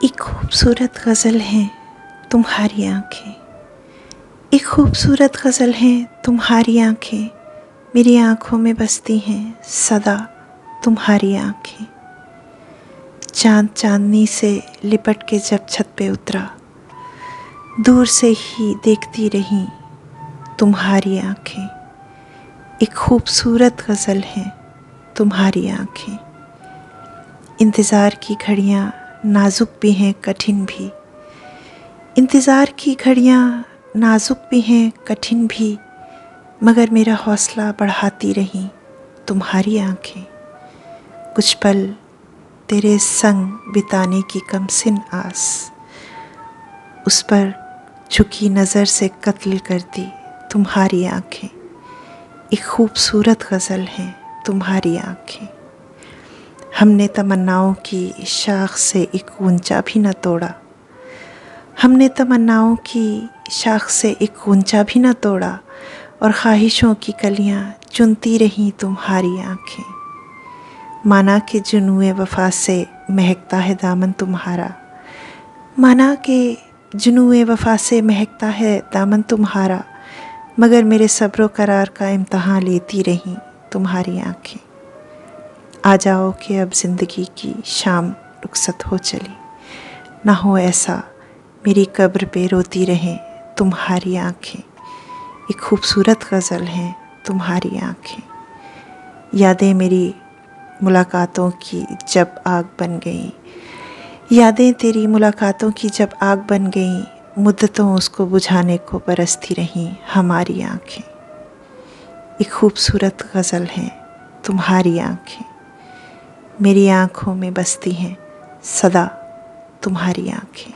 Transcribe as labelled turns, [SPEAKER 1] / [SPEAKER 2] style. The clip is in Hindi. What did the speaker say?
[SPEAKER 1] एक खूबसूरत गज़ल है तुम्हारी आँखें, एक खूबसूरत गज़ल है तुम्हारी आँखें, मेरी आँखों में बसती हैं सदा तुम्हारी आँखें। चाँद चाँदनी से लिपट के जब छत पे उतरा, दूर से ही देखती रहीं तुम्हारी आँखें। एक खूबसूरत गज़ल है तुम्हारी आँखें। इंतज़ार की घड़ियाँ नाजुक भी हैं कठिन भी, इंतज़ार की घड़ियाँ नाजुक भी हैं कठिन भी, मगर मेरा हौसला बढ़ाती रहीं तुम्हारी आँखें। कुछ पल तेरे संग बिताने की कमसिन आस, उस पर झुकी नज़र से कत्ल कर दी तुम्हारी आँखें। एक खूबसूरत गज़ल है तुम्हारी आँखें। हमने तमन्नाओं की शाख से एक ऊंचा भी न तोड़ा, हमने तमन्नाओं की शाख से एक ऊंचा भी न तोड़ा, और ख्वाहिशों की कलियां चुनती रहीं तुम्हारी आँखें। माना कि जुनूए वफ़ा से महकता है दामन तुम्हारा, माना कि जुनूए वफ़ा से महकता है दामन तुम्हारा, मगर मेरे सब्र करार का इम्तहान लेती रहीं तुम्हारी आँखें। आ जाओ कि अब ज़िंदगी की शाम रुखसत हो चली, ना हो ऐसा मेरी कब्र पे रोती रहें तुम्हारी आँखें। एक खूबसूरत गज़ल है तुम्हारी आँखें। यादें मेरी मुलाकातों की जब आग बन गईं, यादें तेरी मुलाकातों की जब आग बन गईं, मुद्दतों उसको बुझाने को बरसती रहीं हमारी आँखें। एक खूबसूरत गज़ल है तुम्हारी आँखें, मेरी आँखों में बसती हैं सदा तुम्हारी आँखें।